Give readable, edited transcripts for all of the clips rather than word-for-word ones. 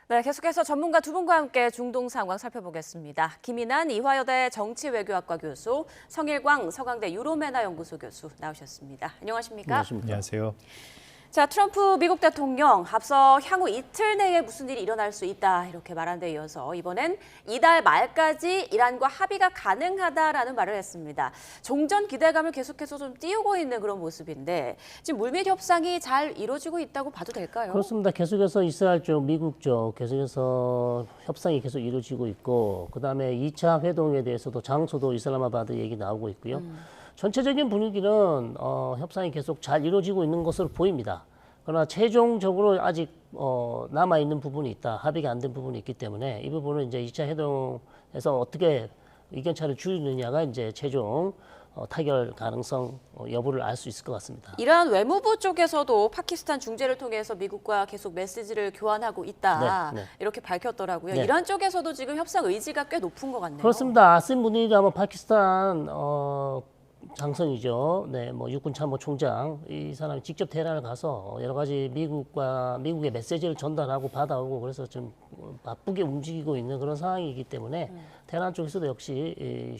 네, 계속해서 전문가 두 분과 함께 중동 상황 살펴보겠습니다. 김인환 이화여대 정치외교학과 교수, 성일광 서강대 유로메나 연구소 교수 나오셨습니다. 안녕하십니까? 안녕하십니까? 안녕하세요. 자, 트럼프 미국 대통령 앞서 향후 이틀 내에 무슨 일이 일어날 수 있다 이렇게 말한 데 이어서 이번엔 이달 말까지 이란과 합의가 가능하다라는 말을 했습니다. 종전 기대감을 계속해서 좀 띄우고 있는 그런 모습인데 지금 물밑 협상이 잘 이루어지고 있다고 봐도 될까요? 그렇습니다. 계속해서 이스라엘 쪽, 미국 쪽 계속해서 협상이 계속 이루어지고 있고 그다음에 2차 회동에 대해서도 장소도 이슬라마바드 얘기 나오고 있고요. 전체적인 분위기는 협상이 계속 잘 이루어지고 있는 것으로 보입니다. 그러나 최종적으로 아직 남아있는 부분이 있다. 합의가 안 된 부분이 있기 때문에 이 부분은 이제 2차 회동에서 어떻게 의견차를 줄이느냐가 이제 최종 타결 가능성 여부를 알 수 있을 것 같습니다. 이란 외무부 쪽에서도 파키스탄 중재를 통해서 미국과 계속 메시지를 교환하고 있다. 네. 이렇게 밝혔더라고요. 네. 이란 쪽에서도 지금 협상 의지가 꽤 높은 것 같네요. 그렇습니다. 아심 무니가 뭐 파키스탄 장성이죠. 네, 뭐 육군 참모 총장 이 사람이 직접 테헤란을 가서 여러 가지 미국의 메시지를 전달하고 받아오고 그래서 좀 바쁘게 움직이고 있는 그런 상황이기 때문에 테헤란 쪽에서도 역시 이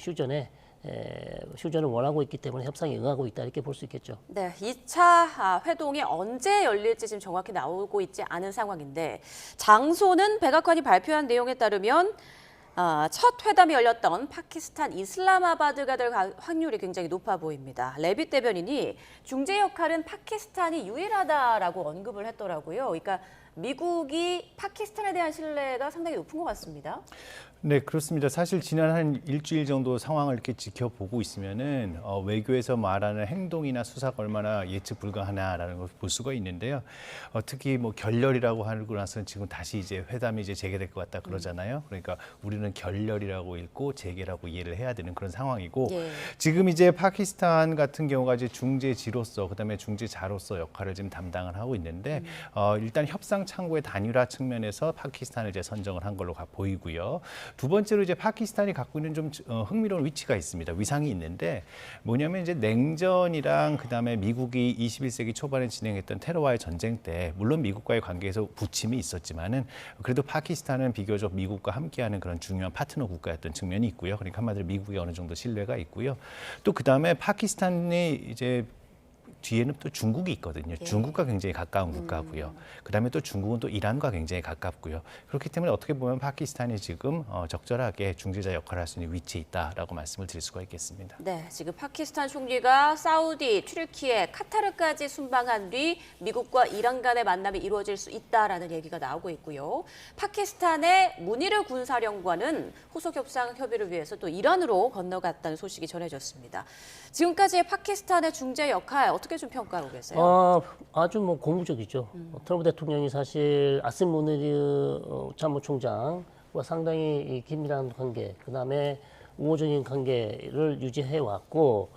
휴전을 원하고 있기 때문에 협상에 응하고 있다 이렇게 볼 수 있겠죠. 네, 2차 회동이 언제 열릴지 지금 정확히 나오고 있지 않은 상황인데 장소는 백악관이 발표한 내용에 따르면 첫 회담이 열렸던 파키스탄 이슬라마바드가 될 확률이 굉장히 높아 보입니다. 레빗 대변인이 중재 역할은 파키스탄이 유일하다라고 언급을 했더라고요. 그러니까 미국이 파키스탄에 대한 신뢰가 상당히 높은 것 같습니다. 네, 그렇습니다. 사실 지난 한 일주일 정도 상황을 이렇게 지켜보고 있으면은 외교에서 말하는 행동이나 수사가 얼마나 예측 불가하나라는 걸 볼 수가 있는데요. 특히 뭐 결렬이라고 하고 나서는 지금 다시 이제 회담이 이제 재개될 것 같다 그러잖아요. 그러니까 우리는 결렬이라고 읽고 재개라고 이해를 해야 되는 그런 상황이고 예. 지금 이제 파키스탄 같은 경우가 이제 중재지로서 그다음에 중재자로서 역할을 지금 담당을 하고 있는데 일단 협상 창구의 단일화 측면에서 파키스탄을 이제 선정을 한 걸로 보이고요. 두 번째로 이제 파키스탄이 갖고 있는 좀 흥미로운 위치가 있습니다. 위상이 있는데 뭐냐면 이제 냉전이랑 그다음에 미국이 21세기 초반에 진행했던 테러와의 전쟁 때 물론 미국과의 관계에서 부침이 있었지만은 그래도 파키스탄은 비교적 미국과 함께하는 그런 중요한 파트너 국가였던 측면이 있고요. 그러니까 한마디로 미국에 어느 정도 신뢰가 있고요. 또 그다음에 파키스탄이 이제 뒤에는 또 중국이 있거든요. 예. 중국과 굉장히 가까운 국가고요. 그다음에 또 중국은 또 이란과 굉장히 가깝고요. 그렇기 때문에 어떻게 보면 파키스탄이 지금 적절하게 중재자 역할을 할 수 있는 위치에 있다라고 말씀을 드릴 수가 있겠습니다. 네, 지금 파키스탄 총리가 사우디, 튀르키예, 카타르까지 순방한 뒤 미국과 이란 간의 만남이 이루어질 수 있다라는 얘기가 나오고 있고요. 파키스탄의 무니르 군사령관은 후속 협상 협의를 위해서 또 이란으로 건너갔다는 소식이 전해졌습니다. 지금까지의 파키스탄의 중재 역할 어떻게 좀 평가하고 계세요? 아주 뭐 고무적이죠. 트럼프 대통령이 사실 아심 무니르 참모총장과 상당히 이 긴밀한 관계, 그다음에 우호적인 관계를 유지해 왔고,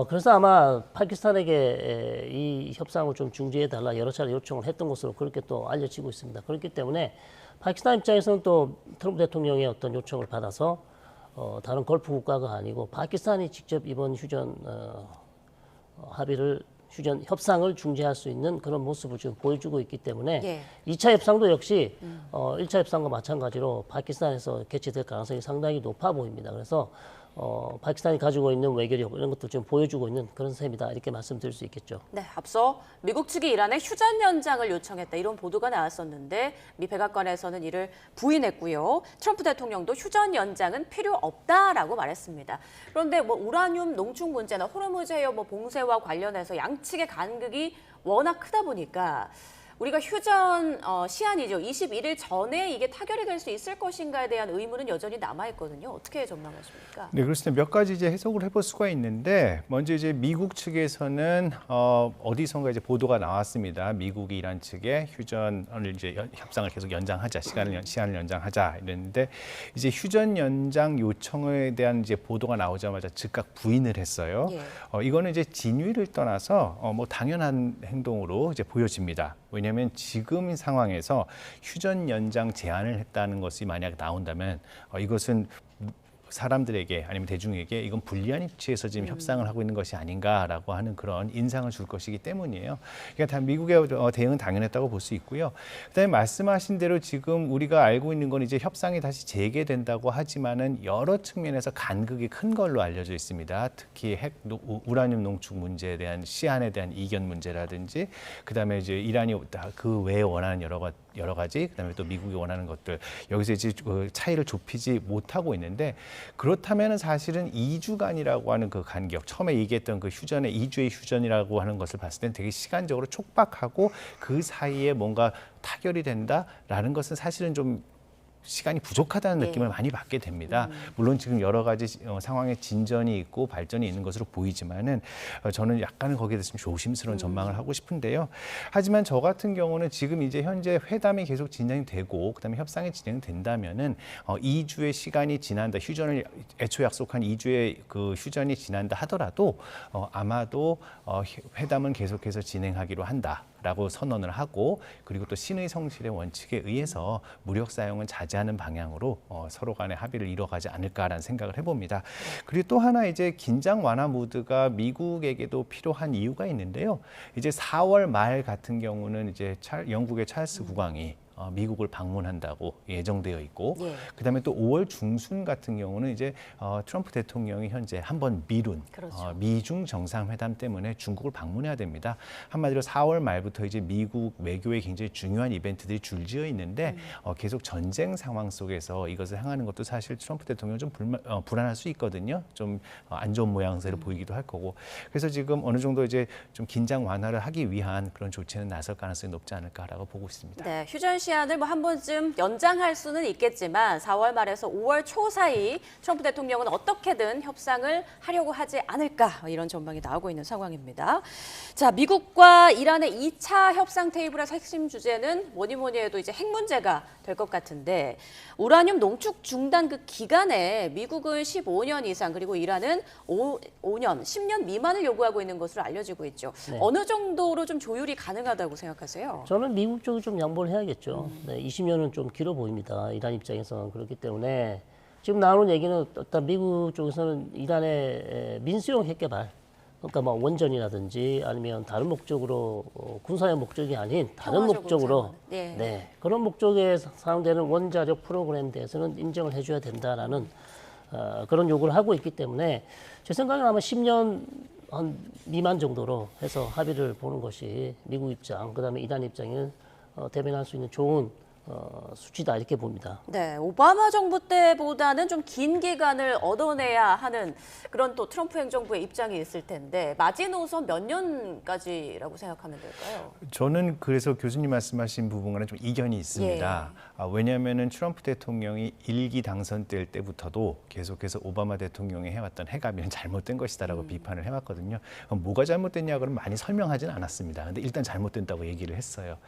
그래서 아마 파키스탄에게 이 협상을 좀 중지해 달라 여러 차례 요청을 했던 것으로 그렇게 또 알려지고 있습니다. 그렇기 때문에 파키스탄 입장에서는 또 트럼프 대통령의 어떤 요청을 받아서 다른 걸프 국가가 아니고 파키스탄이 직접 이번 휴전 휴전 협상을 중재할 수 있는 그런 모습을 지금 보여주고 있기 때문에 예. 2차 협상도 역시 1차 협상과 마찬가지로 파키스탄에서 개최될 가능성이 상당히 높아 보입니다. 그래서 파키스탄이 가지고 있는 외교력 이런 것도 좀 보여주고 있는 그런 셈이다 이렇게 말씀드릴 수 있겠죠. 네, 앞서 미국 측이 이란에 휴전 연장을 요청했다 이런 보도가 나왔었는데 미 백악관에서는 이를 부인했고요. 트럼프 대통령도 휴전 연장은 필요 없다라고 말했습니다. 그런데 뭐 우라늄 농축 문제나 호르무즈 해협 봉쇄와 관련해서 양측의 간극이 워낙 크다 보니까 우리가 휴전 시한이죠. 21일 전에 이게 타결이 될 수 있을 것인가에 대한 의문은 여전히 남아있거든요. 어떻게 전망하십니까? 네, 그렇습니다. 몇 가지 이제 해석을 해볼 수가 있는데 먼저 이제 미국 측에서는 어디선가 이제 보도가 나왔습니다. 미국이 이란 측에 휴전을 이제 협상을 계속 연장하자, 시한을 연장하자 이랬는데 이제 휴전 연장 요청에 대한 이제 보도가 나오자마자 즉각 부인을 했어요. 예. 이거는 이제 진위를 떠나서 뭐 당연한 행동으로 이제 보여집니다. 왜냐하면 지금 상황에서 휴전 연장 제안을 했다는 것이 만약 나온다면 이것은 사람들에게 아니면 대중에게 이건 불리한 위치에서 지금 협상을 하고 있는 것이 아닌가라고 하는 그런 인상을 줄 것이기 때문이에요. 그러니까 다 미국의 대응은 당연했다고 볼 수 있고요. 그다음에 말씀하신 대로 지금 우리가 알고 있는 건 이제 협상이 다시 재개된다고 하지만은 여러 측면에서 간극이 큰 걸로 알려져 있습니다. 특히 우라늄 농축 문제에 대한 시한에 대한 이견 문제라든지, 그다음에 이제 이란이 그 외에 원하는 여러 가지, 그다음에 또 미국이 원하는 것들, 여기서 이제 그 차이를 좁히지 못하고 있는데, 그렇다면은 사실은 2주간이라고 하는 그 간격, 처음에 얘기했던 그 휴전의 2주의 휴전이라고 하는 것을 봤을 때는 되게 시간적으로 촉박하고 그 사이에 뭔가 타결이 된다라는 것은 사실은 좀 시간이 부족하다는 느낌을 많이 받게 됩니다. 물론 지금 여러 가지 상황에 진전이 있고 발전이 있는 것으로 보이지만은 저는 약간은 거기에 대해서 좀 조심스러운 전망을 하고 싶은데요. 하지만 저 같은 경우는 지금 이제 현재 회담이 계속 진행되고 그다음에 협상이 진행된다면은 2주의 시간이 지난다, 휴전을 애초 약속한 2주의 그 휴전이 지난다 하더라도 아마도 회담은 계속해서 진행하기로 한다. 라고 선언을 하고, 그리고 또 신의 성실의 원칙에 의해서 무력 사용은 자제하는 방향으로 서로 간의 합의를 이뤄가지 않을까라는 생각을 해봅니다. 그리고 또 하나 이제 긴장 완화 무드가 미국에게도 필요한 이유가 있는데요. 이제 4월 말 같은 경우는 이제 영국의 찰스 국왕이 미국을 방문한다고 예정되어 있고, 그다음에 또 5월 중순 같은 경우는 이제 트럼프 대통령이 현재 한번 미룬 미중 정상회담 때문에 중국을 방문해야 됩니다. 한마디로 4월 말부터 이제 미국 외교에 굉장히 중요한 이벤트들이 줄지어 있는데 계속 전쟁 상황 속에서 이것을 향하는 것도 사실 트럼프 대통령 좀 불안할 수 있거든요. 좀 안 좋은 모양새를 보이기도 할 거고. 그래서 지금 어느 정도 이제 좀 긴장 완화를 하기 위한 그런 조치는 나설 가능성이 높지 않을까라고 보고 있습니다. 네, 휴전 시한을 뭐 한 번쯤 연장할 수는 있겠지만 4월 말에서 5월 초 사이 트럼프 대통령은 어떻게든 협상을 하려고 하지 않을까, 이런 전망이 나오고 있는 상황입니다. 자, 미국과 이란의 2차 협상 테이블에서 핵심 주제는 뭐니 해도 이제 핵 문제가 될 것 같은데, 우라늄 농축 중단 그 기간에 미국은 15년 이상, 그리고 이란은 5년, 10년 미만을 요구하고 있는 것으로 알려지고 있죠. 네. 어느 정도로 좀 조율이 가능하다고 생각하세요? 저는 미국 쪽이 좀 양보를 해야겠죠. 네, 20년은 좀 길어 보입니다. 이란 입장에서는. 그렇기 때문에 지금 나오는 얘기는 일단 미국 쪽에서는 이란의 민수용 핵 개발, 그러니까 뭐 원전이라든지 아니면 다른 목적으로 군사의 목적이 아닌 다른 목적으로 네, 그런 목적에 사용되는 원자력 프로그램에 대해서는 인정을 해줘야 된다라는 그런 요구를 하고 있기 때문에 제 생각에는 아마 10년 한 미만 정도로 해서 합의를 보는 것이 미국 입장, 그다음에 이란 입장을 대변할 수 있는 좋은 수치다, 이렇게 봅니다. 네, 오바마 정부 때보다는 좀 긴 기간을 얻어내야 하는 그런 또 트럼프 행정부의 입장이 있을 텐데, 마지노선 몇 년까지라고 생각하면 될까요? 저는 그래서 교수님 말씀하신 부분과는 좀 이견이 있습니다. 왜냐하면은 트럼프 대통령이 1기 당선될 때부터도 계속해서 오바마 대통령이 해왔던 핵합의는 잘못된 것이다라고 비판을 해왔거든요. 뭐가 잘못됐냐 그러면 많이 설명하지는 않았습니다. 근데 일단 잘못된다고 얘기를 했어요.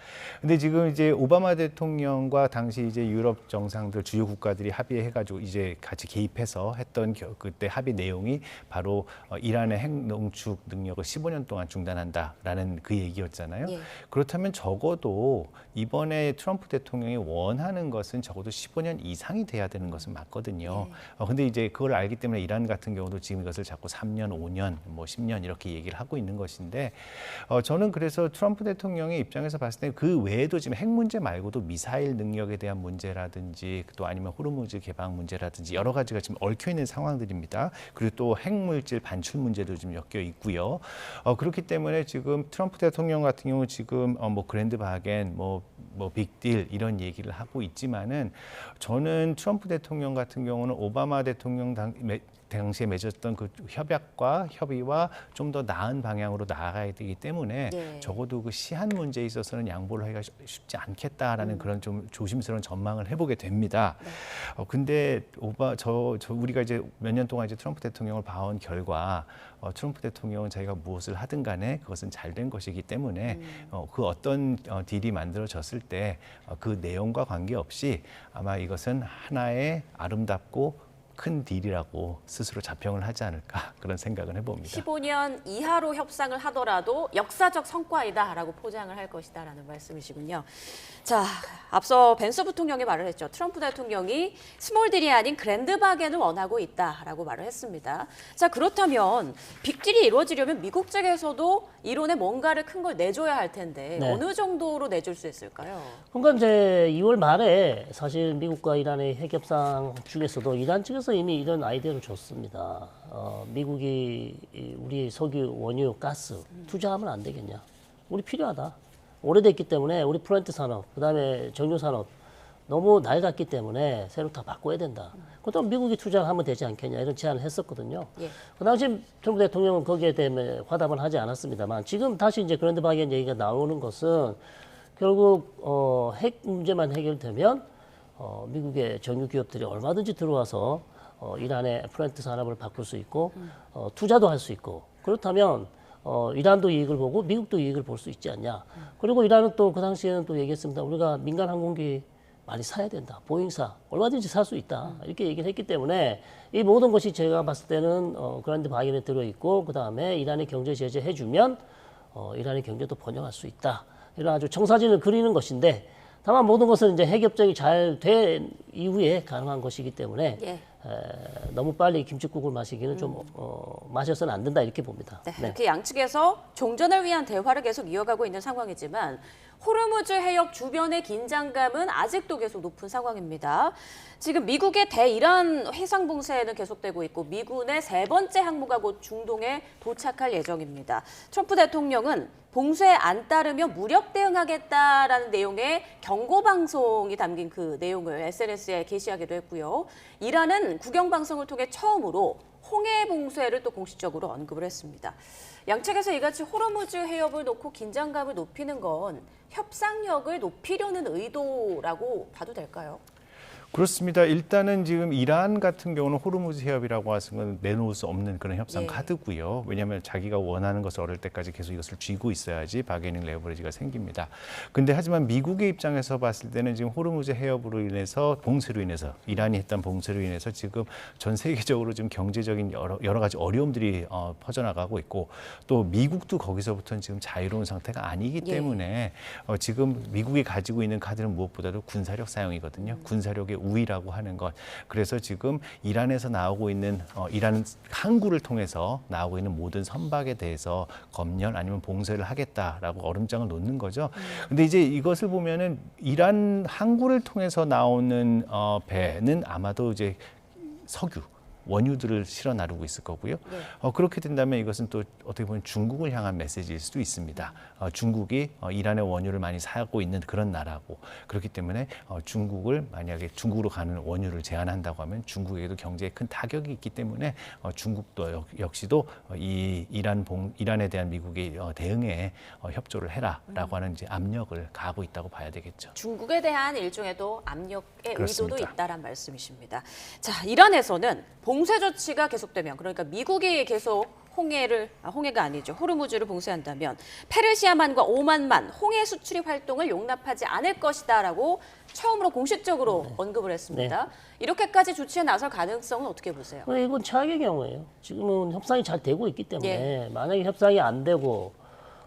근데 지금 이제 오바마 대통령과 당시 이제 유럽 정상들, 주요 국가들이 합의해가지고 이제 같이 개입해서 했던 그때 합의 내용이 바로 이란의 핵 농축 능력을 15년 동안 중단한다라는 그 얘기였잖아요. 그렇다면 적어도 이번에 트럼프 대통령이 원하는 것은 적어도 15년 이상이 돼야 되는 것은 맞거든요. 근데 이제 그걸 알기 때문에 이란 같은 경우도 지금 이것을 자꾸 3년, 5년, 뭐 10년 이렇게 얘기를 하고 있는 것인데, 저는 그래서 트럼프 대통령의 입장에서 봤을 때 그 외에도 지금 핵 문제 말고도 미사일 능력에 대한 문제라든지 또 아니면 호르무즈 개방 문제라든지 여러 가지가 지금 얽혀 있는 상황들입니다. 그리고 또 핵물질 반출 문제도 좀 엮여 있고요. 그렇기 때문에 지금 트럼프 대통령 같은 경우 지금 뭐 그랜드 바겐, 뭐 빅딜 이런 얘기를 하고 있지만은, 저는 트럼프 대통령 같은 경우는 오바마 대통령 당시에 맺었던 그 협약과 협의와 좀 더 나은 방향으로 나아가야 되기 때문에 적어도 그 시한 문제에 있어서는 양보를 하기가 쉽지 않겠다라는 그런 좀 조심스러운 전망을 해보게 됩니다. 근데 우리가 이제 몇 년 동안 이제 트럼프 대통령을 봐온 결과, 트럼프 대통령은 자기가 무엇을 하든 간에 그것은 잘된 것이기 때문에 그 어떤 딜이 만들어졌을 때 그 내용과 관계없이 아마 이것은 하나의 아름답고 큰 딜이라고 스스로 자평을 하지 않을까 그런 생각을 해봅니다. 15년 이하로 협상을 하더라도 역사적 성과이다라고 포장을 할 것이다라는 말씀이시군요. 자, 앞서 벤스 부통령이 말을 했죠. 트럼프 대통령이 스몰 딜이 아닌 그랜드 바겐을 원하고 있다라고 말을 했습니다. 자, 그렇다면 빅딜이 이루어지려면 미국 측에서도 이론에 뭔가를 큰 걸 내줘야 할 텐데 네. 어느 정도로 내줄 수 있을까요? 그러니까 이제 2월 말에 사실 미국과 이란의 핵협상 중에서도 이란 측에서 이미 이런 아이디어를 줬습니다. 미국이 우리 석유, 원유, 가스 투자하면 안 되겠냐? 우리 필요하다. 오래됐기 때문에 우리 플랜트 산업, 그다음에 정유 산업 너무 낡았기 때문에 새로 다 바꿔야 된다. 그렇다면 미국이 투자하면 되지 않겠냐 이런 제안을 했었거든요. 예. 그 당시 트럼프 대통령은 거기에 대해 화답은 하지 않았습니다만 지금 다시 이제 그랜드 바겐 얘기가 나오는 것은 결국 핵 문제만 해결되면 미국의 정유 기업들이 얼마든지 들어와서 이란의 플랜트 산업을 바꿀 수 있고 투자도 할 수 있고 그렇다면 이란도 이익을 보고 미국도 이익을 볼 수 있지 않냐. 그리고 이란은 또 그 당시에는 또 얘기했습니다. 우리가 민간 항공기 많이 사야 된다. 보잉사 얼마든지 살 수 있다. 이렇게 얘기를 했기 때문에 이 모든 것이 제가 봤을 때는 그랜드 바겐에 들어있고 그다음에 이란의 경제 제재 해주면 이란의 경제도 번영할 수 있다. 이런 아주 청사진을 그리는 것인데 다만 모든 것은 이제 핵협정이 잘 된 이후에 가능한 것이기 때문에 예. 너무 빨리 김칫국을 마시기는 좀 마셔서는 안 된다 이렇게 봅니다. 네, 네. 이렇게 양측에서 종전을 위한 대화를 계속 이어가고 있는 상황이지만 호르무즈 해협 주변의 긴장감은 아직도 계속 높은 상황입니다. 지금 미국의 대이란 해상 봉쇄는 계속되고 있고 미군의 세 번째 항모가 곧 중동에 도착할 예정입니다. 트럼프 대통령은 봉쇄에 안 따르면 무력 대응하겠다라는 내용의 경고 방송이 담긴 그 내용을 SNS에 게시하기도 했고요. 이란은 국영 방송을 통해 처음으로 홍해 봉쇄를 또 공식적으로 언급을 했습니다. 양측에서 이같이 호르무즈 해협을 놓고 긴장감을 높이는 건 협상력을 높이려는 의도라고 봐도 될까요? 그렇습니다. 일단은 지금 이란 같은 경우는 호르무즈 해협이라고 하는 건 내놓을 수 없는 그런 협상 예. 카드고요. 왜냐하면 자기가 원하는 것을 얻을 때까지 계속 이것을 쥐고 있어야지 바게닝 레버리지가 생깁니다. 근데 하지만 미국의 입장에서 봤을 때는 지금 호르무즈 해협으로 인해서 봉쇄로 인해서 이란이 했던 봉쇄로 인해서 지금 전 세계적으로 지금 경제적인 여러 가지 어려움들이 퍼져나가고 있고 또 미국도 거기서부터는 지금 자유로운 상태가 아니기 예. 때문에 지금 미국이 가지고 있는 카드는 무엇보다도 군사력 사용이거든요. 군사력의 우위라고 하는 것. 그래서 지금 이란에서 나오고 있는 이란 항구를 통해서 나오고 있는 모든 선박에 대해서 검열 아니면 봉쇄를 하겠다라고 얼음장을 놓는 거죠. 근데 이제 이것을 보면은 이란 항구를 통해서 나오는 배는 아마도 이제 석유 원유들을 실어 나르고 있을 거고요. 네. 그렇게 된다면 이것은 또 어떻게 보면 중국을 향한 메시지일 수도 있습니다. 중국이 이란의 원유를 많이 사고 있는 그런 나라고 그렇기 때문에 중국을 만약에 중국으로 가는 원유를 제한한다고 하면 중국에게도 경제에 큰 타격이 있기 때문에 중국도 역시도 이 이란에 대한 미국의 대응에 협조를 해라라고 하는 이제 압력을 가하고 있다고 봐야 되겠죠. 중국에 대한 일종의 또 압력의 그렇습니다. 의도도 있다란 말씀이십니다. 자, 이란에서는 봉쇄 조치가 계속되면 그러니까 미국이 계속 홍해가 아니죠. 호르무즈를 봉쇄한다면 페르시아만과 오만만 홍해 수출입 활동을 용납하지 않을 것이다라고 처음으로 공식적으로 언급을 했습니다. 이렇게까지 조치에 나설 가능성은 어떻게 보세요? 이건 최악의 경우예요. 지금은 협상이 잘 되고 있기 때문에 예. 만약에 협상이 안 되고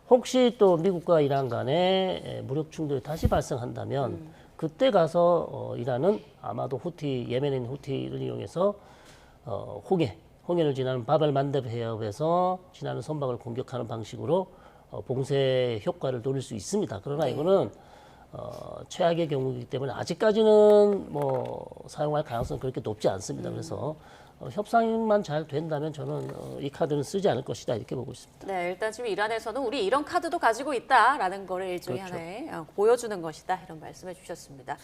혹시 또 미국과 이란 간에 무력 충돌이 다시 발생한다면 그때 가서 이란은 아마도 예멘인 후티를 이용해서 홍해를 지나는 바벨 만렙 해협에서 지나는 선박을 공격하는 방식으로 봉쇄 효과를 노릴 수 있습니다. 그러나 네. 이거는 최악의 경우이기 때문에 아직까지는 사용할 가능성은 그렇게 높지 않습니다. 그래서 협상만 잘 된다면 저는 이 카드는 쓰지 않을 것이다 이렇게 보고 있습니다. 네, 일단 지금 이란에서는 우리 이런 카드도 가지고 있다라는 거를 일종의 그렇죠. 하나의 보여주는 것이다 이런 말씀해 주셨습니다.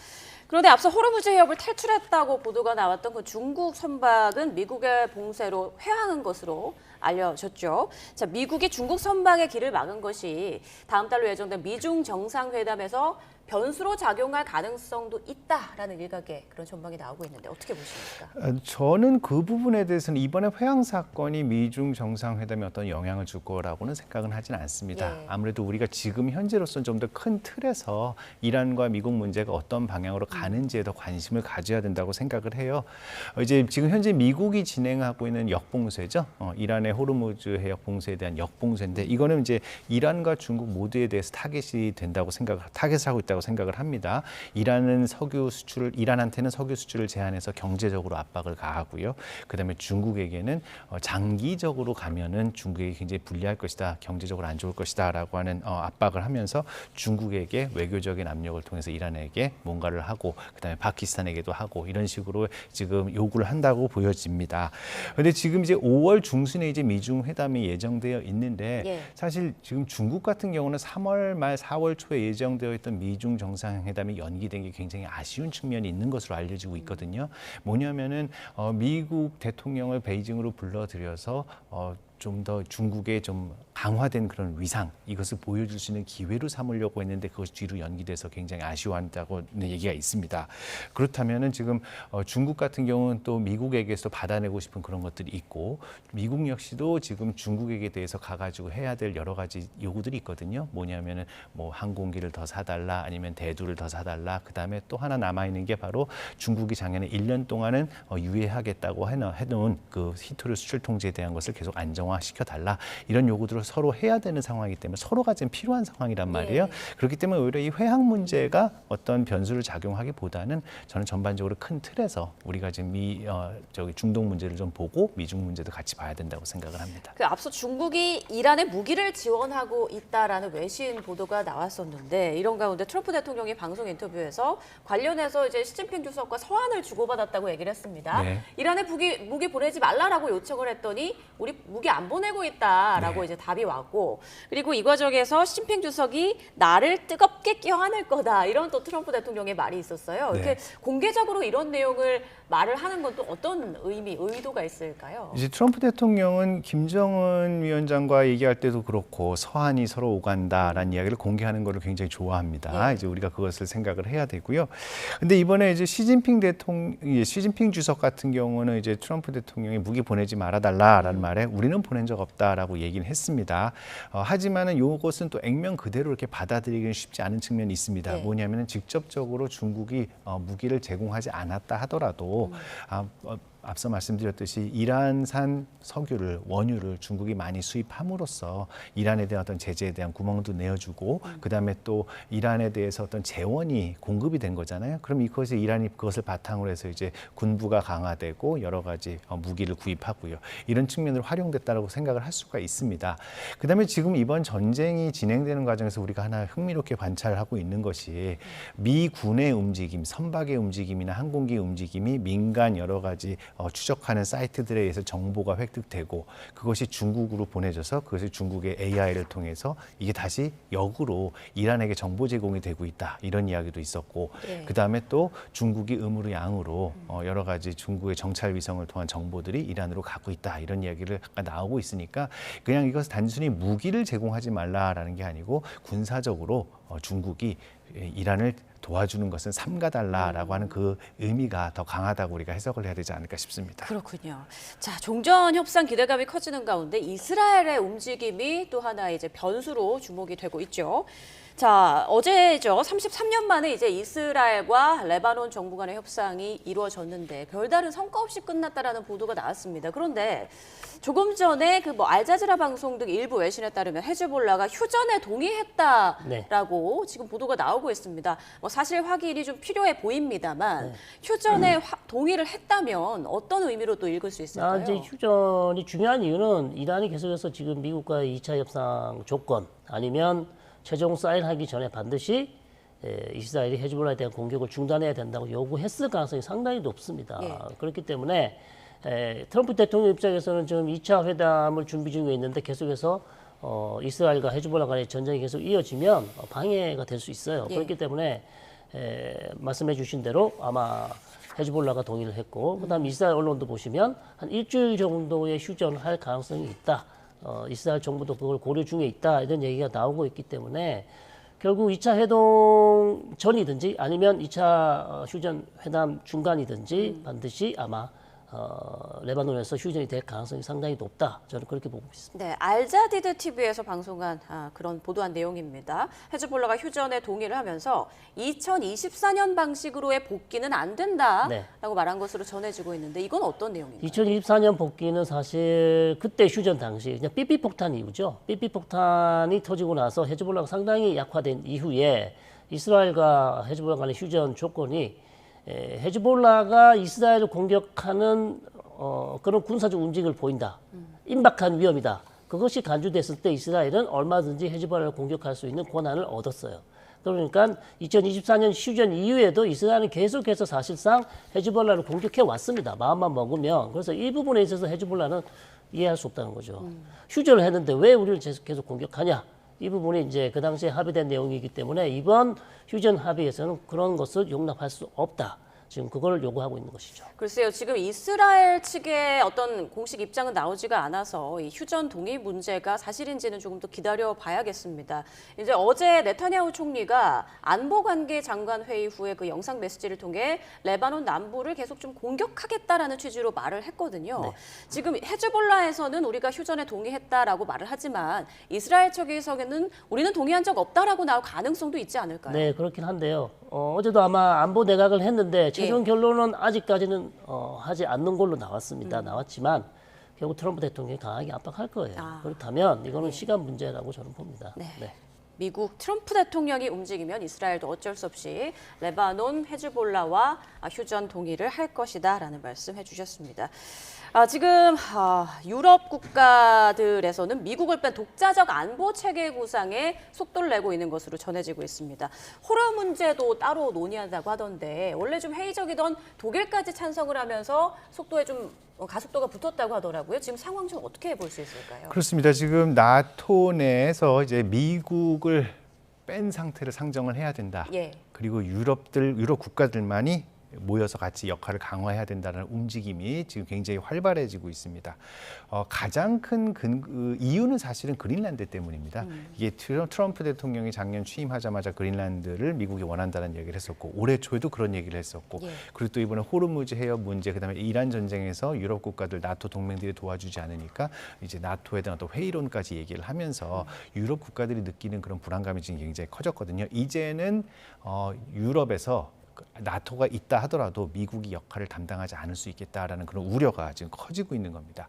그런데 앞서 호르무즈 해협을 탈출했다고 보도가 나왔던 그 중국 선박은 미국의 봉쇄로 회항한 것으로 알려졌죠. 자, 미국이 중국 선박의 길을 막은 것이 다음 달로 예정된 미중 정상회담에서 변수로 작용할 가능성도 있다라는 일각의 그런 전망이 나오고 있는데 어떻게 보십니까? 저는 그 부분에 대해서는 이번에 회항 사건이 미중 정상회담에 어떤 영향을 줄 거라고는 생각은 하진 않습니다. 예. 아무래도 우리가 지금 현재로서는 좀 더 큰 틀에서 이란과 미국 문제가 어떤 방향으로 가는지에 더 관심을 가져야 된다고 생각을 해요. 이제 지금 현재 미국이 진행하고 있는 역봉쇄죠. 이란의 호르무즈 해역 봉쇄에 대한 역봉쇄인데 이거는 이제 이란과 중국 모두에 대해서 타겟이 된다고 타겟을 하고 있다고 생각을 합니다. 이란한테는 석유 수출을 제한해서 경제적으로 압박을 가하고요. 그다음에 중국에게는 장기적으로 가면은 중국에게 굉장히 불리할 것이다, 경제적으로 안 좋을 것이다라고 하는 압박을 하면서 중국에게 외교적인 압력을 통해서 이란에게 뭔가를 하고 그다음에 파키스탄에게도 하고 이런 식으로 지금 요구를 한다고 보여집니다. 그런데 지금 이제 5월 중순에 이제 미중 회담이 예정되어 있는데 예. 사실 지금 중국 같은 경우는 3월 말 4월 초에 예정되어 있던 미중 정상회담이 연기된 게 굉장히 아쉬운 측면이 있는 것으로 알려지고 있거든요. 뭐냐면은 미국 대통령을 베이징으로 불러들여서 좀 더 중국의 좀 강화된 그런 위상 이것을 보여줄 수 있는 기회로 삼으려고 했는데 그것이 뒤로 연기돼서 굉장히 아쉬워한다고 얘기가 있습니다. 그렇다면은 지금 중국 같은 경우는 또 미국에게서 받아내고 싶은 그런 것들이 있고 미국 역시도 지금 중국에게 대해서 가가지고 해야 될 여러 가지 요구들이 있거든요. 뭐냐면은 뭐 항공기를 더 사달라 아니면 대두를 더 사달라 그다음에 또 하나 남아있는 게 바로 중국이 작년에 1년 동안은 유예하겠다고 해놓은 그 히토류 수출 통제에 대한 것을 계속 안정화시켜달라 이런 요구들을 서로 해야 되는 상황이기 때문에 서로가 지금 필요한 상황이란 말이에요. 예. 그렇기 때문에 오히려 이 회항 문제가 어떤 변수를 작용하기보다는 저는 전반적으로 큰 틀에서 우리가 지금 중동 문제를 좀 보고 미중 문제도 같이 봐야 된다고 생각을 합니다. 그 앞서 중국이 이란에 무기를 지원하고 있다라는 외신 보도가 나왔었는데 이런 가운데 트럼프 대통령이 방송 인터뷰에서 관련해서 이제 시진핑 주석과 서한을 주고받았다고 얘기를 했습니다. 네. 이란에 무기 보내지 말라라고 요청을 했더니 우리 무기 안 보내고 있다라고 네. 이제 답이 왔고 그리고 이 과정에서 시진핑 주석이 나를 뜨겁게 껴안을 거다 이런 또 트럼프 대통령의 말이 있었어요. 네. 이렇게 공개적으로 이런 내용을 말을 하는 건 또 어떤 의도가 있을까요? 이제 트럼프 대통령은 김정은 위원장과 얘기할 때도 그렇고 서한이 서로 오간다라는 이야기를 공개하는 것을 굉장히 좋아합니다. 네. 이제 우리가 그것을 생각을 해야 되고요. 근데 이번에 이제 시진핑 주석 같은 경우는 이제 트럼프 대통령이 무기 보내지 말아달라라는 말에 우리는 보낸 적 없다라고 얘기는 했습니다. 하지만은 이것은 또 액면 그대로 이렇게 받아들이기는 쉽지 않은 측면이 있습니다. 네. 뭐냐면은 직접적으로 중국이 무기를 제공하지 않았다 하더라도 앞서 말씀드렸듯이 이란산 원유를 중국이 많이 수입함으로써 이란에 대한 어떤 제재에 대한 구멍도 내어주고 그다음에 또 이란에 대해서 어떤 재원이 공급이 된 거잖아요. 그럼 이것이 이란이 그것을 바탕으로 해서 이제 군부가 강화되고 여러 가지 무기를 구입하고요. 이런 측면으로 활용됐다라고 생각을 할 수가 있습니다. 그다음에 지금 이번 전쟁이 진행되는 과정에서 우리가 하나 흥미롭게 관찰하고 있는 것이 미군의 움직임, 선박의 움직임이나 항공기 움직임이 민간 여러 가지 추적하는 사이트들에 의해서 정보가 획득되고 그것이 중국으로 보내져서 그것이 중국의 AI를 통해서 이게 다시 역으로 이란에게 정보 제공이 되고 있다 이런 이야기도 있었고 네. 그다음에 또 중국이 음으로 양으로 여러 가지 중국의 정찰 위성을 통한 정보들이 이란으로 가고 있다 이런 이야기를 나오고 있으니까 그냥 이것을 단순히 무기를 제공하지 말라라는 게 아니고 군사적으로 중국이 이란을 도와주는 것은 삼가달라라고 하는 그 의미가 더 강하다고 우리가 해석을 해야 되지 않을까 싶습니다. 그렇군요. 자, 종전 협상 기대감이 커지는 가운데 이스라엘의 움직임이 또 하나 이제 변수로 주목이 되고 있죠. 자, 어제죠. 33년 만에 이제 이스라엘과 레바논 정부 간의 협상이 이루어졌는데 별다른 성과 없이 끝났다라는 보도가 나왔습니다. 그런데 조금 전에 그 알자지라 방송 등 일부 외신에 따르면 헤즈볼라가 휴전에 동의했다라고 지금 보도가 나오고 있습니다. 사실 확인이 좀 필요해 보입니다만 휴전에 동의를 했다면 어떤 의미로 또 읽을 수 있을까요? 이제 휴전이 중요한 이유는 이란이 계속해서 지금 미국과의 2차 협상 조건 아니면 최종 사인하기 전에 반드시 이스라엘이 헤즈볼라에 대한 공격을 중단해야 된다고 요구했을 가능성이 상당히 높습니다. 예. 그렇기 때문에 트럼프 대통령 입장에서는 지금 2차 회담을 준비 중에 있는데 계속해서 이스라엘과 헤즈볼라 간의 전쟁이 계속 이어지면 방해가 될 수 있어요. 예. 그렇기 때문에 말씀해 주신 대로 아마 헤즈볼라가 동의를 했고 그다음 이스라엘 언론도 보시면 한 일주일 정도의 휴전을 할 가능성이 있다. 이스라엘 정부도 그걸 고려 중에 있다 이런 얘기가 나오고 있기 때문에 결국 2차 회동 전이든지 아니면 2차 휴전 회담 중간이든지 반드시 아마 레바논에서 휴전이 될 가능성이 상당히 높다. 저는 그렇게 보고 있습니다. 네, 알자디드 TV에서 방송한 그런 보도한 내용입니다. 헤즈볼라가 휴전에 동의를 하면서 2024년 방식으로의 복귀는 안 된다라고 네. 말한 것으로 전해지고 있는데 이건 어떤 내용인가요? 2024년 복귀는 사실 그때 휴전 당시 그냥 삐삐폭탄 이후죠. 삐삐폭탄이 터지고 나서 헤즈볼라가 상당히 약화된 이후에 이스라엘과 헤즈볼라 간의 휴전 조건이 헤즈볼라가 이스라엘을 공격하는 그런 군사적 움직임을 보인다. 임박한 위험이다. 그것이 간주됐을 때 이스라엘은 얼마든지 헤즈볼라를 공격할 수 있는 권한을 얻었어요. 그러니까 2024년 휴전 이후에도 이스라엘은 계속해서 사실상 헤즈볼라를 공격해 왔습니다. 마음만 먹으면. 그래서 이 부분에 있어서 헤즈볼라는 이해할 수 없다는 거죠. 휴전을 했는데 왜 우리를 계속 공격하냐? 이 부분이 이제 그 당시에 합의된 내용이기 때문에 이번 휴전 합의에서는 그런 것을 용납할 수 없다. 지금 그걸 요구하고 있는 것이죠. 글쎄요, 지금 이스라엘 측의 어떤 공식 입장은 나오지가 않아서 이 휴전 동의 문제가 사실인지는 조금 더 기다려 봐야겠습니다. 이제 어제 네타냐후 총리가 안보관계 장관 회의 후에 그 영상 메시지를 통해 레바논 남부를 계속 좀 공격하겠다라는 취지로 말을 했거든요. 네. 지금 헤즈볼라에서는 우리가 휴전에 동의했다라고 말을 하지만 이스라엘 측에서는 우리는 동의한 적 없다라고 나올 가능성도 있지 않을까요? 네, 그렇긴 한데요. 어제도 아마 안보 내각을 했는데 최종 결론은 아직까지는 하지 않는 걸로 나왔지만 결국 트럼프 대통령이 강하게 압박할 거예요. 그렇다면 이거는 시간 문제라고 저는 봅니다. 네. 미국 트럼프 대통령이 움직이면 이스라엘도 어쩔 수 없이 레바논 헤즈볼라와 휴전 동의를 할 것이다라는 말씀해 주셨습니다. 지금 유럽 국가들에서는 미국을 뺀 독자적 안보 체계 구상에 속도를 내고 있는 것으로 전해지고 있습니다. 호러 문제도 따로 논의한다고 하던데 원래 좀 회의적이던 독일까지 찬성을 하면서 속도에 좀 가속도가 붙었다고 하더라고요. 지금 상황 좀 어떻게 볼 수 있을까요? 그렇습니다. 지금 나토 내에서 이제 미국을 뺀 상태를 상정을 해야 된다. 예. 그리고 유럽 국가들만이 모여서 같이 역할을 강화해야 된다는 움직임이 지금 굉장히 활발해지고 있습니다. 가장 큰 이유는 사실은 그린란드 때문입니다. 이게 트럼프 대통령이 작년 취임하자마자 그린란드를 미국이 원한다는 얘기를 했었고 올해 초에도 그런 얘기를 했었고 그리고 또 이번에 호르무즈 해협 문제 그다음에 이란 전쟁에서 유럽 국가들 나토 동맹들이 도와주지 않으니까 이제 나토에 대한 또 회의론까지 얘기를 하면서 유럽 국가들이 느끼는 그런 불안감이 지금 굉장히 커졌거든요. 이제는 유럽에서 나토가 있다 하더라도 미국이 역할을 담당하지 않을 수 있겠다라는 그런 우려가 지금 커지고 있는 겁니다.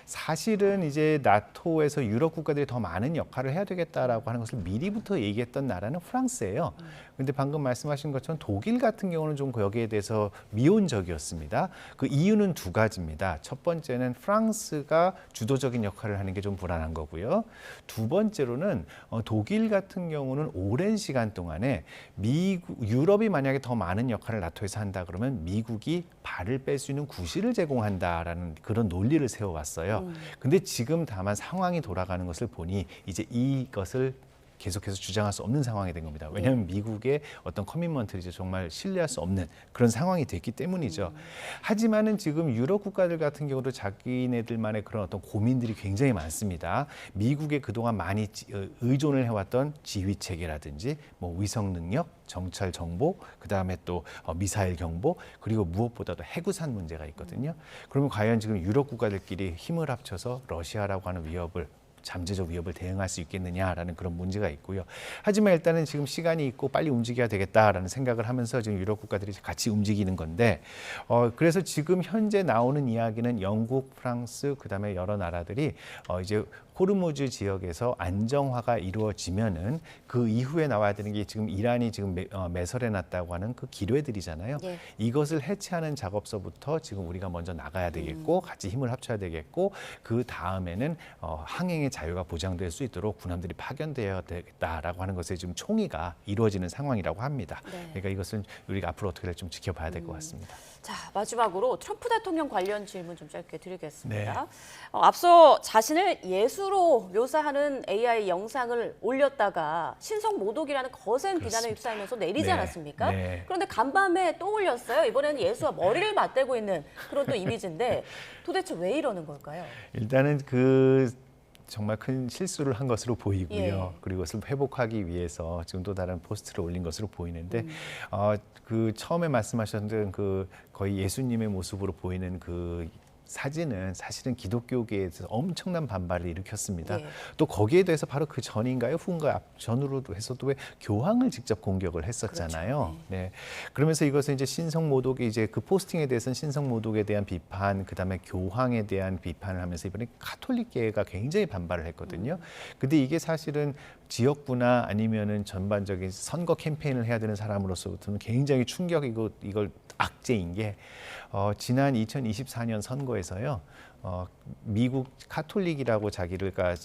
사실은 이제 나토에서 유럽 국가들이 더 많은 역할을 해야 되겠다라고 하는 것을 미리부터 얘기했던 나라는 프랑스예요. 그런데 방금 말씀하신 것처럼 독일 같은 경우는 좀 여기에 대해서 미온적이었습니다. 그 이유는 두 가지입니다. 첫 번째는 프랑스가 주도적인 역할을 하는 게 좀 불안한 거고요. 두 번째로는 독일 같은 경우는 오랜 시간 동안에 유럽이 만약에 더 많은 역할을 나토에서 한다 그러면 미국이 발을 뺄 수 있는 구실을 제공한다라는 그런 논리를 세워왔어요. 근데 지금 다만 상황이 돌아가는 것을 보니 이제 이것을 계속해서 주장할 수 없는 상황이 된 겁니다. 왜냐하면 미국의 어떤 커미먼트를 이제 정말 신뢰할 수 없는 그런 상황이 됐기 때문이죠. 하지만은 지금 유럽 국가들 같은 경우도 자기네들만의 그런 어떤 고민들이 굉장히 많습니다. 미국에 그동안 많이 의존을 해왔던 지휘 체계라든지 뭐 위성 능력, 정찰 정보, 그 다음에 또 미사일 경보, 그리고 무엇보다도 해구산 문제가 있거든요. 그러면 과연 지금 유럽 국가들끼리 힘을 합쳐서 러시아라고 하는 위협을 잠재적 위협을 대응할 수 있겠느냐라는 그런 문제가 있고요. 하지만 일단은 지금 시간이 있고 빨리 움직여야 되겠다라는 생각을 하면서 지금 유럽 국가들이 같이 움직이는 건데 그래서 지금 현재 나오는 이야기는 영국, 프랑스, 그다음에 여러 나라들이 이제 호르무즈 지역에서 안정화가 이루어지면은 그 이후에 나와야 되는 게 지금 이란이 지금 매설해놨다고 하는 그 기뢰들이잖아요. 이것을 해체하는 작업서부터 지금 우리가 먼저 나가야 되겠고 같이 힘을 합쳐야 되겠고 그 다음에는 항행의 자유가 보장될 수 있도록 군함들이 파견되어야 되겠다라고 하는 것에 지금 총의가 이루어지는 상황이라고 합니다. 그러니까 이것은 우리가 앞으로 어떻게 될지 좀 지켜봐야 될 것 같습니다. 자, 마지막으로 트럼프 대통령 관련 질문 좀 짧게 드리겠습니다. 앞서 자신을 예수로 묘사하는 AI 영상을 올렸다가 신성 모독이라는 거센 비난에 휩싸이면서 내리지 않았습니까? 그런데 간밤에 또 올렸어요. 이번에는 예수와 머리를 맞대고 있는 그런 또 이미지인데 도대체 왜 이러는 걸까요? 일단은 그 정말 큰 실수를 한 것으로 보이고요. 예. 그리고 그것을 회복하기 위해서 지금 또 다른 포스트를 올린 것으로 보이는데 그 처음에 말씀하셨던 그 거의 예수님의 모습으로 보이는 그 사진은 사실은 기독교계에서 엄청난 반발을 일으켰습니다. 예. 또 거기에 대해서 바로 그 전인가요? 후인가 전으로도 해서도 왜 교황을 직접 공격을 했었잖아요. 그렇죠. 네. 그러면서 이것은 이제 신성 모독이 이제 그 포스팅에 대해서는 신성 모독에 대한 비판, 그다음에 교황에 대한 비판을 하면서 이번에 카톨릭계가 굉장히 반발을 했거든요. 근데 이게 사실은 지역구나 아니면은 전반적인 선거 캠페인을 해야 되는 사람으로서부터는 굉장히 충격이고 이걸 악재인 게 지난 2024년 선거에서요. 미국 카톨릭이라고 자기가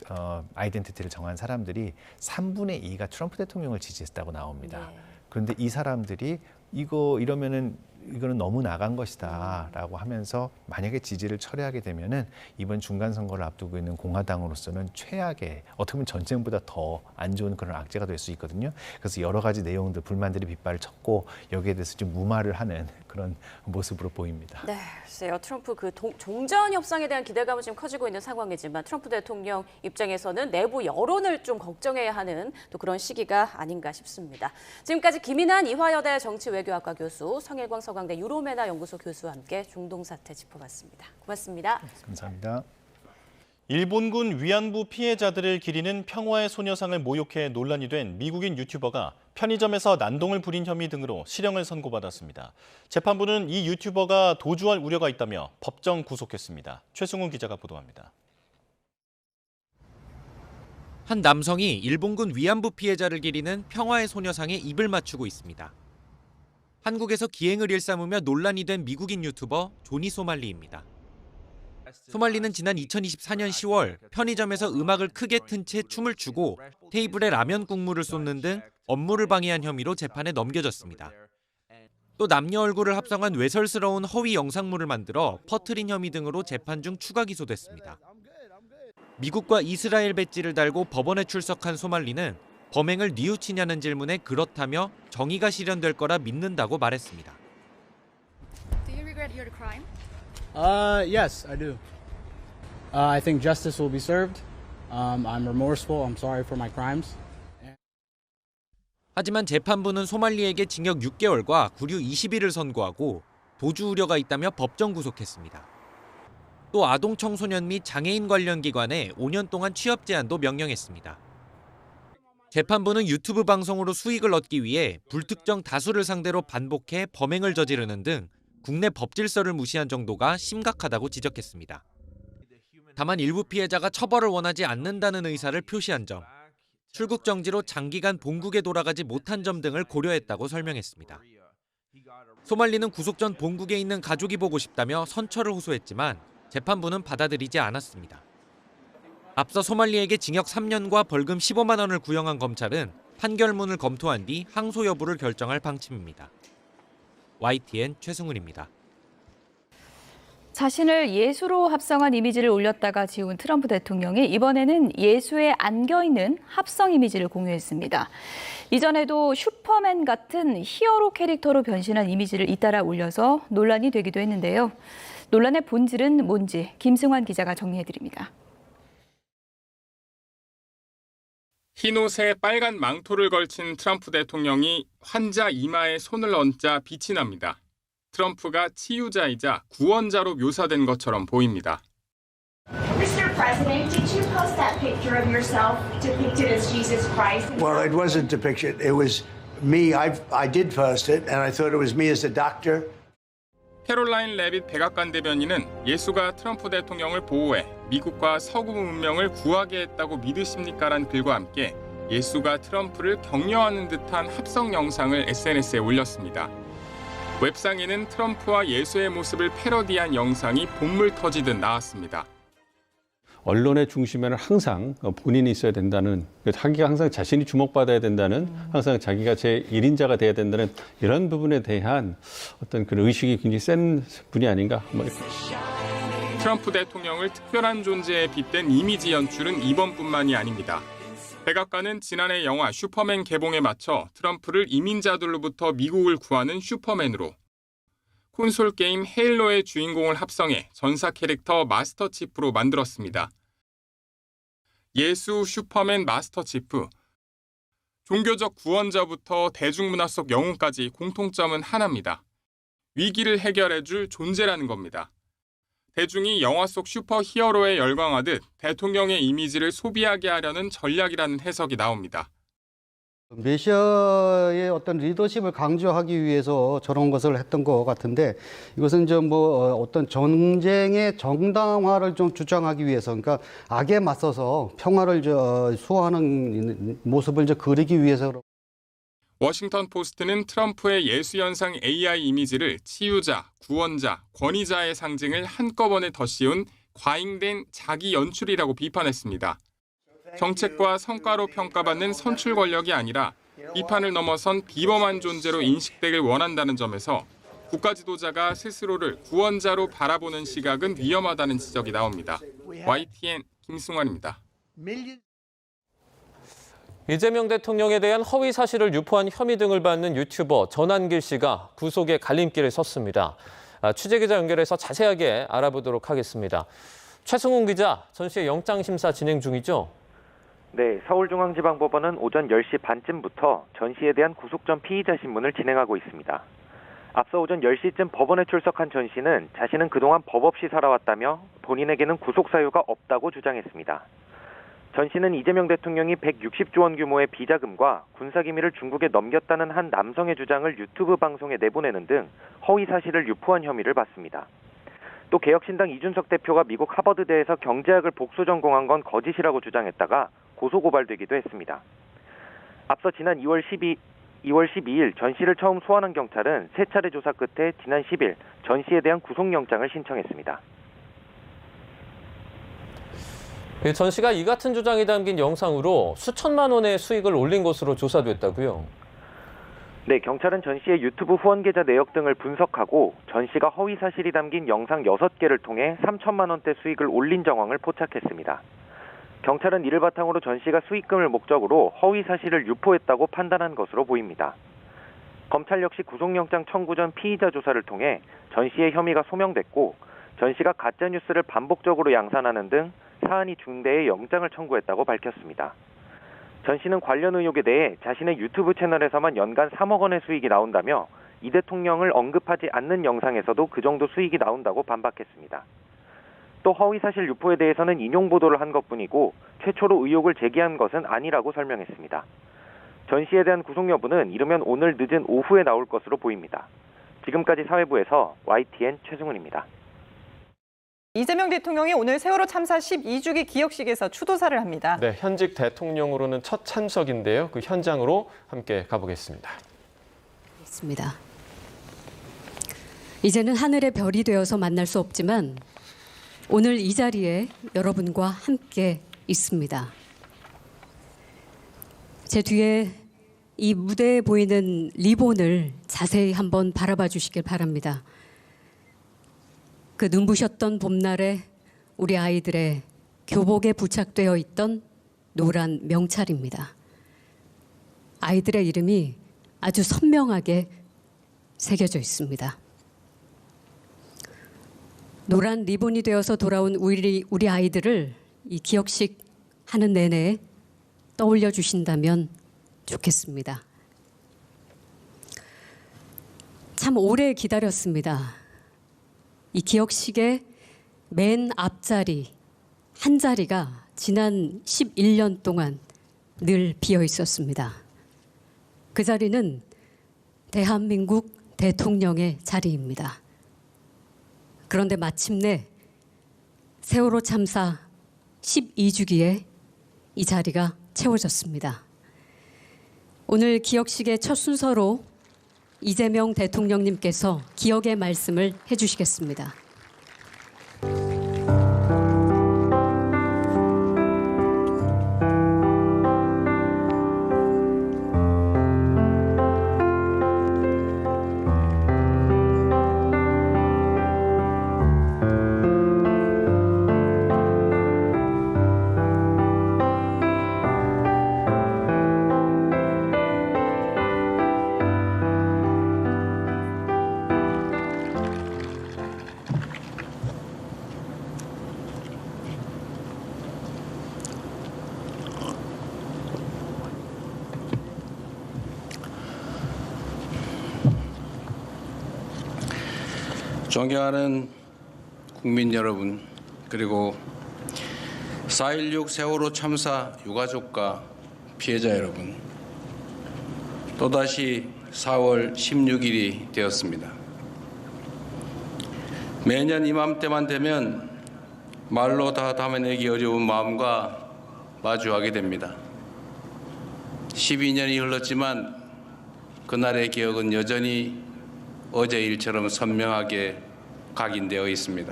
아이덴티티를 정한 사람들이 3분의 2가 트럼프 대통령을 지지했다고 나옵니다. 네. 그런데 이 사람들이 이거는 너무 나간 것이다라고 하면서 만약에 지지를 철회하게 되면은 이번 중간 선거를 앞두고 있는 공화당으로서는 최악의 어떻게 보면 전쟁보다 더 안 좋은 그런 악재가 될 수 있거든요. 그래서 여러 가지 내용들 불만들이 빗발을 쳤고 여기에 대해서 좀 무마를 하는 그런 모습으로 보입니다. 네, 글쎄요. 트럼프 그 종전 협상에 대한 기대감은 지금 커지고 있는 상황이지만 트럼프 대통령 입장에서는 내부 여론을 좀 걱정해야 하는 또 그런 시기가 아닌가 싶습니다. 지금까지 김인한 이화여대 정치외교학과 교수, 성일광 서강대 유로메나 연구소 교수와 함께 중동 사태 짚어봤습니다. 고맙습니다. 감사합니다. 일본군 위안부 피해자들을 기리는 평화의 소녀상을 모욕해 논란이 된 미국인 유튜버가 편의점에서 난동을 부린 혐의 등으로 실형을 선고받았습니다. 재판부는 이 유튜버가 도주할 우려가 있다며 법정 구속했습니다. 최승훈 기자가 보도합니다. 한 남성이 일본군 위안부 피해자를 기리는 평화의 소녀상에 입을 맞추고 있습니다. 한국에서 기행을 일삼으며 논란이 된 미국인 유튜버 조니 소말리입니다. 소말리는 지난 2024년 10월 편의점에서 음악을 크게 튼 채 춤을 추고 테이블에 라면 국물을 쏟는 등 업무를 방해한 혐의로 재판에 넘겨졌습니다. 또 남녀 얼굴을 합성한 외설스러운 허위 영상물을 만들어 퍼뜨린 혐의 등으로 재판 중 추가 기소됐습니다. 미국과 이스라엘 배지를 달고 법원에 출석한 소말리는 범행을 뉘우치냐는 질문에 그렇다며 정의가 실현될 거라 믿는다고 말했습니다. Do you regret your crime? Yes, I do. I think justice will be served. I'm remorseful. I'm sorry for my crimes. 하지만 재판부는 소말리에게 징역 6개월과 구류 20일을 선고하고 도주 우려가 있다며 법정 구속했습니다. 또 아동 청소년 및 장애인 관련 기관에 5년 동안 취업 제한도 명령했습니다. 재판부는 유튜브 방송으로 수익을 얻기 위해 불특정 다수를 상대로 반복해 범행을 저지르는 등 국내 법 질서를 무시한 정도가 심각하다고 지적했습니다. 다만 일부 피해자가 처벌을 원하지 않는다는 의사를 표시한 점, 출국 정지로 장기간 본국에 돌아가지 못한 점 등을 고려했다고 설명했습니다. 소말리는 구속 전 본국에 있는 가족이 보고 싶다며 선처를 호소했지만 재판부는 받아들이지 않았습니다. 앞서 소말리에게 징역 3년과 벌금 15만 원을 구형한 검찰은 판결문을 검토한 뒤 항소 여부를 결정할 방침입니다. YTN 최승훈입니다. 자신을 예수로 합성한 이미지를 올렸다가 지운 트럼프 대통령이 이번에는 예수에 안겨있는 합성 이미지를 공유했습니다. 이전에도 슈퍼맨 같은 히어로 캐릭터로 변신한 이미지를 잇따라 올려서 논란이 되기도 했는데요. 논란의 본질은 뭔지 김승환 기자가 정리해드립니다. 흰옷에 빨간 망토를 걸친 트럼프 대통령이 환자 이마에 손을 얹자 빛이 납니다. 트럼프가 치유자이자 구원자로 묘사된 것처럼 보입니다. Mr. President, did you post that picture of yourself depicted as Jesus Christ? Well, it wasn't depicted. It was me. I did post it, and I thought it was me as a doctor. 캐롤라인 레빗 백악관 대변인은 예수가 트럼프 대통령을 보호해 미국과 서구 문명을 구하게 했다고 믿으십니까란 글과 함께 예수가 트럼프를 격려하는 듯한 합성 영상을 SNS에 올렸습니다. 웹상에는 트럼프와 예수의 모습을 패러디한 영상이 본물 터지듯 나왔습니다. 언론의 중심에는 항상 본인이 있어야 된다는, 자기가 항상 자신이 주목받아야 된다는, 항상 자기가 제1인자가 돼야 된다는 이런 부분에 대한 어떤 그런 의식이 굉장히 센 분이 아닌가. 트럼프 대통령을 특별한 존재에 빗댄 이미지 연출은 이번뿐만이 아닙니다. 백악관은 지난해 영화 슈퍼맨 개봉에 맞춰 트럼프를 이민자들로부터 미국을 구하는 슈퍼맨으로, 콘솔 게임 헤일로의 주인공을 합성해 전사 캐릭터 마스터 치프로 만들었습니다. 예수, 슈퍼맨, 마스터치프, 종교적 구원자부터 대중문화 속 영웅까지 공통점은 하나입니다. 위기를 해결해줄 존재라는 겁니다. 대중이 영화 속 슈퍼히어로에 열광하듯 대통령의 이미지를 소비하게 하려는 전략이라는 해석이 나옵니다. 메시아의 어떤 리더십을 강조하기 위해서 저런 것을 했던 것 같은데, 이것은 좀 어떤 전쟁의 정당화를 좀 주장하기 위해서, 그러니까 악에 맞서서 평화를 수호하는 모습을 그리기 위해서. 워싱턴 포스트는 트럼프의 예수 연상 AI 이미지를 치유자, 구원자, 권위자의 상징을 한꺼번에 덧씌운 과잉된 자기 연출이라고 비판했습니다. 정책과 성과로 평가받는 선출 권력이 아니라 비판을 넘어선 비범한 존재로 인식되길 원한다는 점에서 국가 지도자가 스스로를 구원자로 바라보는 시각은 위험하다는 지적이 나옵니다. YTN 김승환입니다. 이재명 대통령에 대한 허위 사실을 유포한 혐의 등을 받는 유튜버 전한길 씨가 구속의 갈림길에 섰습니다. 취재기자 연결해서 자세하게 알아보도록 하겠습니다. 최승훈 기자, 전 씨의 영장심사 진행 중이죠? 네, 서울중앙지방법원은 오전 10시 반쯤부터 전 씨에 대한 구속 전 피의자 신문을 진행하고 있습니다. 앞서 오전 10시쯤 법원에 출석한 전 씨는 자신은 그동안 법 없이 살아왔다며 본인에게는 구속 사유가 없다고 주장했습니다. 전 씨는 이재명 대통령이 160조 원 규모의 비자금과 군사기밀을 중국에 넘겼다는 한 남성의 주장을 유튜브 방송에 내보내는 등 허위 사실을 유포한 혐의를 받습니다. 또 개혁신당 이준석 대표가 미국 하버드대에서 경제학을 복수 전공한 건 거짓이라고 주장했다가 고소고발되기도 했습니다. 앞서 지난 2월 12일 전 씨를 처음 소환한 경찰은 세 차례 조사 끝에 지난 10일 전 씨에 대한 구속영장을 신청했습니다. 전 씨가 이 같은 주장이 담긴 영상으로 수천만 원의 수익을 올린 것으로 조사됐다고요? 네, 경찰은 전 씨의 유튜브 후원 계좌 내역 등을 분석하고 전 씨가 허위 사실이 담긴 영상 6개를 통해 3천만 원대 수익을 올린 정황을 포착했습니다. 경찰은 이를 바탕으로 전 씨가 수익금을 목적으로 허위 사실을 유포했다고 판단한 것으로 보입니다. 검찰 역시 구속영장 청구 전 피의자 조사를 통해 전 씨의 혐의가 소명됐고 전 씨가 가짜뉴스를 반복적으로 양산하는 등 사안이 중대에 영장을 청구했다고 밝혔습니다. 전 씨는 관련 의혹에 대해 자신의 유튜브 채널에서만 연간 3억 원의 수익이 나온다며 이 대통령을 언급하지 않는 영상에서도 그 정도 수익이 나온다고 반박했습니다. 또 허위사실 유포에 대해서는 인용 보도를 한 것뿐이고 최초로 의혹을 제기한 것은 아니라고 설명했습니다. 전 씨에 대한 구속 여부는 이르면 오늘 늦은 오후에 나올 것으로 보입니다. 지금까지 사회부에서 YTN 최승훈입니다. 이재명 대통령이 오늘 세월호 참사 12주기 기억식에서 추도사를 합니다. 네, 현직 대통령으로는 첫 참석인데요. 그 현장으로 함께 가보겠습니다. 있습니다. 이제는 하늘의 별이 되어서 만날 수 없지만 오늘 이 자리에 여러분과 함께 있습니다. 제 뒤에 이 무대에 보이는 리본을 자세히 한번 바라봐 주시길 바랍니다. 그 눈부셨던 봄날에 우리 아이들의 교복에 부착되어 있던 노란 명찰입니다. 아이들의 이름이 아주 선명하게 새겨져 있습니다. 노란 리본이 되어서 돌아온 우리 아이들을 이 기억식 하는 내내 떠올려 주신다면 좋겠습니다. 참 오래 기다렸습니다. 이 기억식의 맨 앞자리 한 자리가 지난 11년 동안 늘 비어 있었습니다. 그 자리는 대한민국 대통령의 자리입니다. 그런데 마침내 세월호 참사 12주기에 이 자리가 채워졌습니다. 오늘 기억식의 첫 순서로 이재명 대통령님께서 기억의 말씀을 해주시겠습니다. 존경하는 국민 여러분, 그리고 4.16 세월호 참사 유가족과 피해자 여러분, 또다시 4월 16일이 되었습니다. 매년 이맘때만 되면 말로 다 담아내기 어려운 마음과 마주하게 됩니다. 12년이 흘렀지만 그날의 기억은 여전히 어제 일처럼 선명하게 각인되어 있습니다.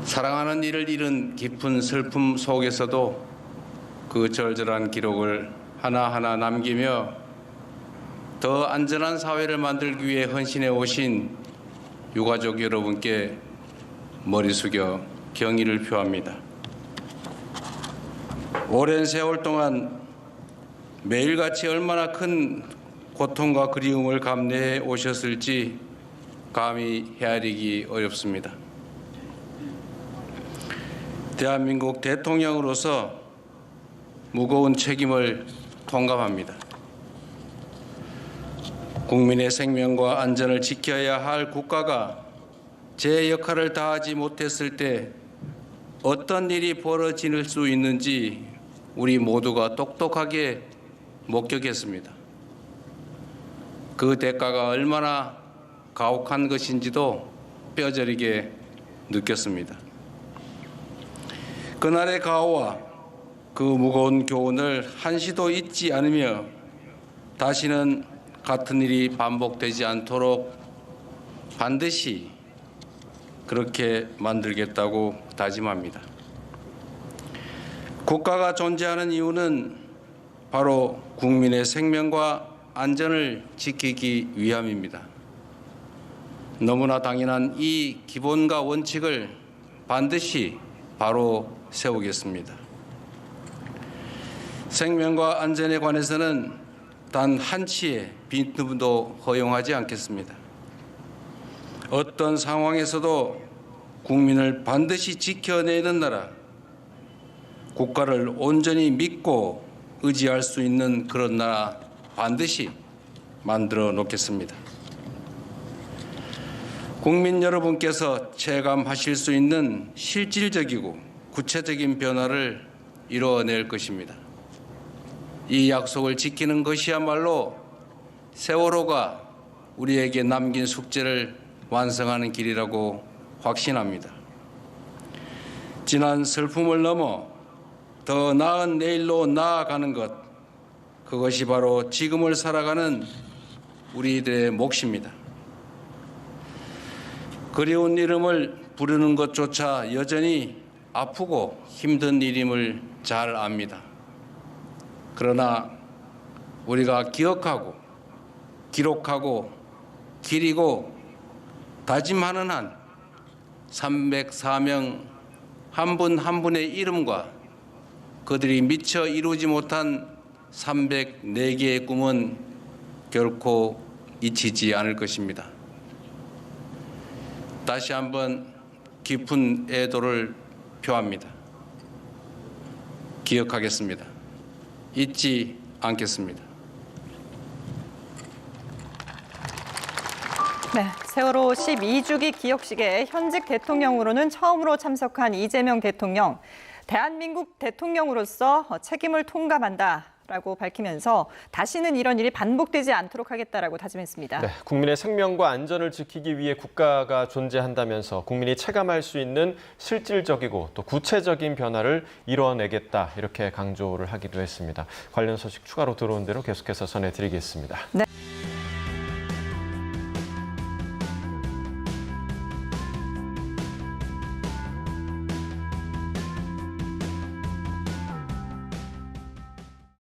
사랑하는 이를 잃은 깊은 슬픔 속에서도 그 절절한 기록을 하나하나 남기며 더 안전한 사회를 만들기 위해 헌신해 오신 유가족 여러분께 머리 숙여 경의를 표합니다. 오랜 세월 동안 매일같이 얼마나 큰 고통과 그리움을 감내해 오셨을지 감히 헤아리기 어렵습니다. 대한민국 대통령으로서 무거운 책임을 통감합니다. 국민의 생명과 안전을 지켜야 할 국가가 제 역할을 다하지 못했을 때 어떤 일이 벌어질 수 있는지 우리 모두가 똑똑하게 목격했습니다. 그 대가가 얼마나 가혹한 것인지도 뼈저리게 느꼈습니다. 그날의 가오와 그 무거운 교훈을 한시도 잊지 않으며 다시는 같은 일이 반복되지 않도록 반드시 그렇게 만들겠다고 다짐합니다. 국가가 존재하는 이유는 바로 국민의 생명과 안전을 지키기 위함입니다. 너무나 당연한 이 기본과 원칙을 반드시 바로 세우겠습니다. 생명과 안전에 관해서는 단 한치의 빈틈도 허용하지 않겠습니다. 어떤 상황에서도 국민을 반드시 지켜내는 나라, 국가를 온전히 믿고 의지할 수 있는 그런 나라 반드시 만들어 놓겠습니다. 국민 여러분께서 체감하실 수 있는 실질적이고 구체적인 변화를 이뤄낼 것입니다. 이 약속을 지키는 것이야말로 세월호가 우리에게 남긴 숙제를 완성하는 길이라고 확신합니다. 지난 슬픔을 넘어 더 나은 내일로 나아가는 것, 그것이 바로 지금을 살아가는 우리들의 몫입니다. 그리운 이름을 부르는 것조차 여전히 아프고 힘든 일임을 잘 압니다. 그러나 우리가 기억하고 기록하고 기리고 다짐하는 한 304명 한 분 한 분의 이름과 그들이 미처 이루지 못한 304개의 꿈은 결코 잊히지 않을 것입니다. 다시 한번 깊은 애도를 표합니다. 기억하겠습니다. 잊지 않겠습니다. 네, 세월호 12주기 기억식에 현직 대통령으로는 처음으로 참석한 이재명 대통령. 대한민국 대통령으로서 책임을 통감한다라고 밝히면서 다시는 이런 일이 반복되지 않도록 하겠다라고 다짐했습니다. 네, 국민의 생명과 안전을 지키기 위해 국가가 존재한다면서 국민이 체감할 수 있는 실질적이고 또 구체적인 변화를 이뤄내겠다 이렇게 강조를 하기도 했습니다. 관련 소식 추가로 들어온 대로 계속해서 전해드리겠습니다. 네.